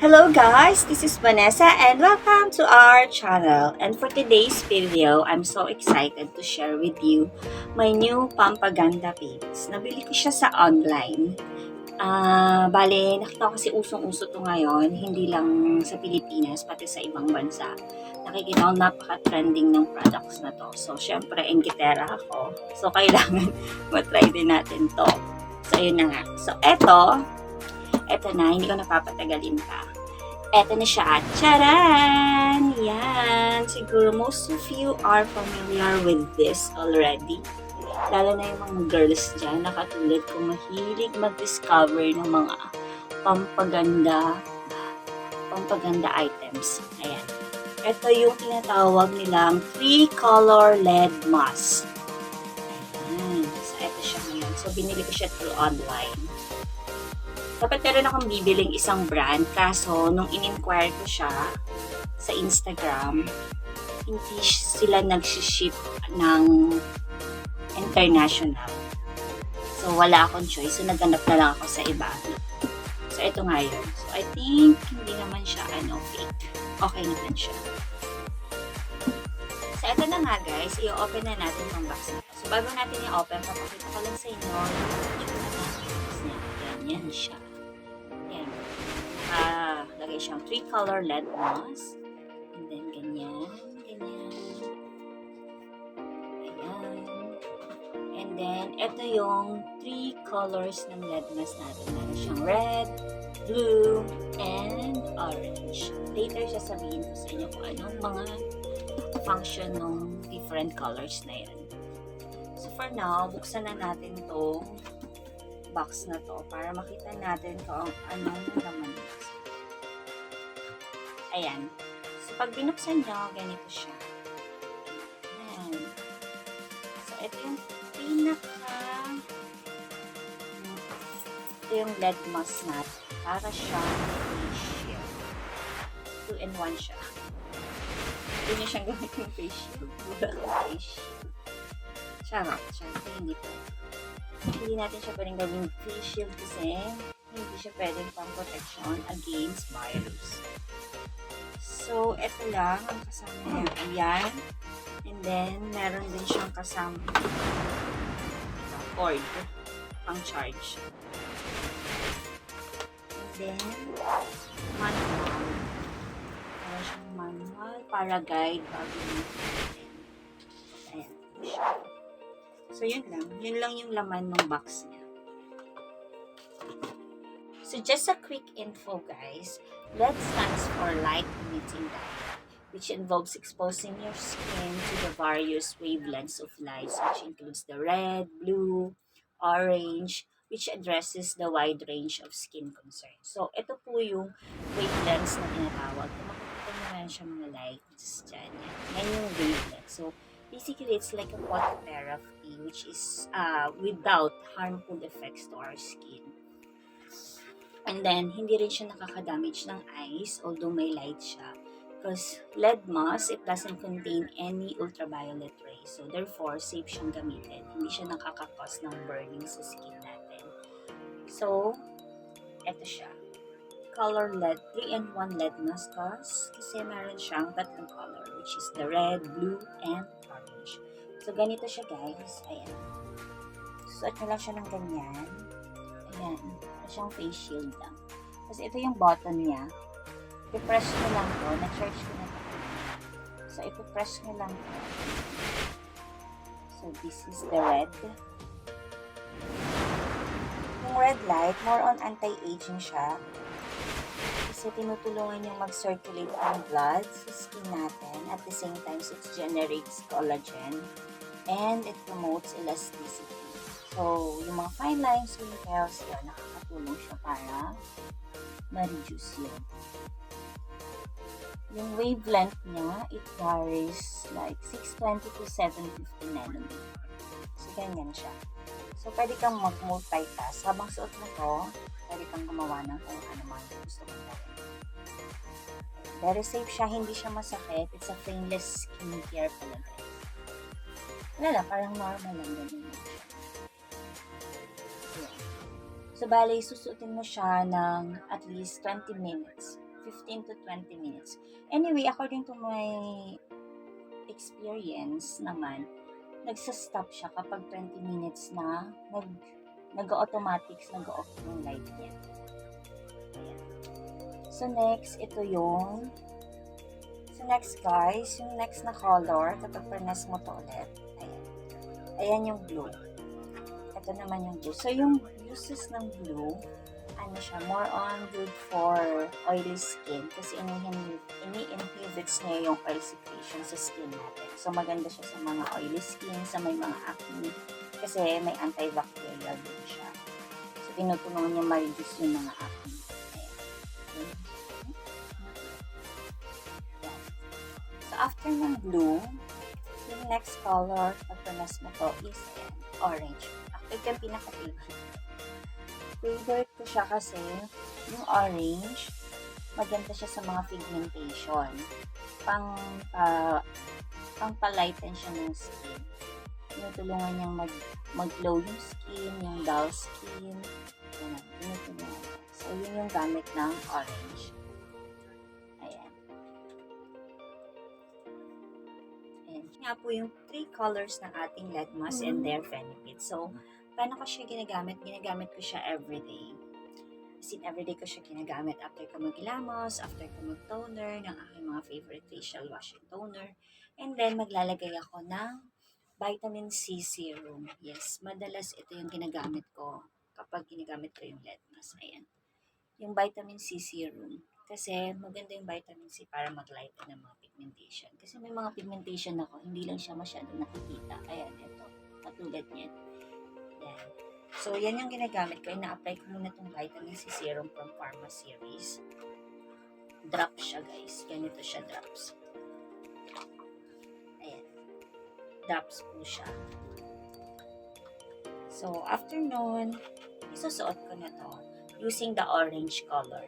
Hello guys, this is Vanessa and welcome to our channel. And for today's video, I'm so excited to share with you my new Pampaganda paints. Nabili ko siya sa online. Bale, nakita ko kasi usong-uso to ngayon, hindi lang sa Pilipinas, pati sa ibang bansa. Nakikita ko napaka-trending ng products na to. So, syempre, engkitera ako. So, kailangan matry din natin to. So, yun na nga. So, eto na, hindi ko napapatagalin pa. Eto na siya. Charan! Yan! Siguro most of you are familiar with this already. Lalo na yung mga girls dyan na katulad kung mahilig mag-discover ng mga pampaganda items. Ayan. Ito yung tinatawag nilang 3-color LED mask. Ayan. So, ito siya ngayon. So, binili ko siya through online. Dapat meron akong bibiling isang brand, kaso nung in-inquire ko siya sa Instagram, hindi sila nag-ship ng international. So, wala akong choice. So, naghanap na lang ako sa iba. So, ito nga yun. So, I think hindi naman siya fake. Okay naman siya. So, ito na nga guys. I-open na natin itong box na ito. So, bago natin i-open, papakita ko lang sa inyo yung itsura ng box niya. Ganyan siya. Ayan. Lagay siyang 3-color LED mask. And then, ganyan. Ganyan. Ayan. And then, ito yung 3 colors ng LED mask natin. Meron siyang red, blue, and orange. Later, sasabihin ko sa inyo kung anong mga function ng different colors na yan. So, for now, buksan na natin itong box na to para makita natin kung anong laman nito. Ayan. So, pag binuksan nyo, ganito siya. Ayan. So, ito yung ito yung LED mask natin. Para siyang face shield. 2-in-1 siya. Hindi niya siyang gamit yung face shield. Face shield. Charot. Siyempre, hindi po. Hindi natin siya pwedeng gawing face shield kasi hindi siya pwedeng pang protection against virus. So, ito lang ang kasama niya. Ayan. And then, meron din siyang kasama cord pang charge. And then, manual. Meron siyang manual para guide bago natin. Ayan. So, yun lang. Yun lang yung laman ng box niya. So, just a quick info, guys. LED stands for light emitting diode, which involves exposing your skin to the various wavelengths of light, which includes the red, blue, orange, which addresses the wide range of skin concerns. So, ito po yung wavelengths na tinatawag. Kung makikita nyo na siya mga lights dyan. Yan yung wavelength. So, basically, it's like a phototherapy which is without harmful effects to our skin. And then, hindi rin siya nakaka-damage ng eyes, although may light siya. Because LED mask, it doesn't contain any ultraviolet rays. So, therefore, safe siyang gamitin. Hindi siya nakaka-cause ng burning sa skin natin. So, eto siya. Color LED, 3-in-1 LED mask kasi meron siyang tatlong color, which is the red, blue, and orange. So, ganito siya guys. Ayan. Suot nyo lang siya ng ganyan. Ayan. Ito siyang face shield lang. Kasi ito yung button niya. I-press nyo lang to. Na-charge ko na ito. So, i-press nyo lang to. So, this is the red. Yung red light, more on anti-aging siya. Kasi tinutulungan yung mag-circulate ang blood sa skin natin. At the same time, it generates collagen. And it promotes elasticity. So, yung mga fine lines, wrinkles, yun, nakakatulong siya para ma-reduce yun. Yung wavelength niya, it varies like 620 to 750 nanometer. So, ganyan siya. So, pwede kang mag-multitask. Habang suot mo to, pwede kang gumawa ng kung ano man gusto mo gawin. Very safe siya, hindi siya masakit. It's a painless skincare pala guys. Wala lang, parang normal lang ganyan siya. So, bali, susutin mo siya ng at least 20 minutes 15 to 20 minutes. Anyway, according to my experience naman, nagsa-stop siya kapag 20 minutes na nag-automatics, nag-off yung light niya. Ayan. So next, next guys, yung next na color, kapag pernas mo to ulit, ayan. Ayan yung blue. Ito naman yung blue. So yung uses ng blue, ano siya, more on good for oily skin kasi ini-inhibits niya yung oil secretion sa skin natin. So maganda siya sa mga oily skin, sa may mga acne, kasi may antibacterial din siya. So tinutulungan niya ma-reduce yung mga acne. So after ng blue, yung next color, pag punas mo to is orange. Ito yung pinaka-favorite. Favorite ko siya kasi yung orange, maganda siya sa mga pigmentation. Pang-lighten siya ng skin. Tinutulungan niyang mag-glow yung skin, yung dull skin. Tinutulungan. So, yun yung gamit ng orange. Ayan. Ayan. Nga po yung 3 colors ng ating lead mask and their benefits. So, paano ko siya ginagamit? Ginagamit ko siya everyday. As in, everyday ko siya ginagamit after ko maghilamos, after ko mag-toner, ng aking mga favorite facial wash and toner. And then, maglalagay ako ng vitamin C serum. Yes, madalas ito yung ginagamit ko kapag ginagamit ko yung lead mask. Ayan. Yung vitamin C serum. Kasi maganda yung vitamin C para mag-lighten ng mga pigmentation. Kasi may mga pigmentation ako, hindi lang siya masyado nakikita. Ayan, ito. Katulad niyan. Yan. So, yan yung ginagamit ko. Ina-apply ko muna itong vitamin C serum from Pharma Series. Drops siya, guys. Ganito siya, drops. Ayan. Drops po siya. So, after nun, isusuot ko na to using the orange color.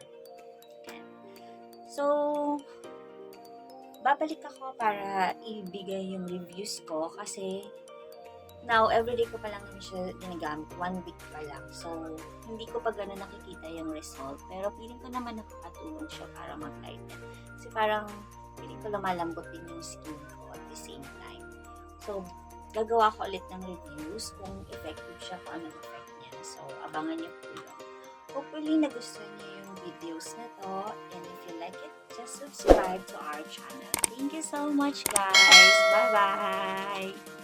Ayan. So, babalik ako para ibigay yung reviews ko kasi now, everyday ko pa lang naman siya ginagamit. 1 week pa lang. So, hindi ko pa gano'n nakikita yung result. Pero feeling ko naman nakakatulong siya para mag-lighten. Kasi parang feeling ko lumalambot din yung skin ko at the same time. So, gagawa ko ulit ng reviews kung effective siya, kung anong effect niya. So, abangan niyo po yun. Hopefully, nagustuhan niyo yung videos na to. And if you like it, just subscribe to our channel. Thank you so much, guys. Bye-bye!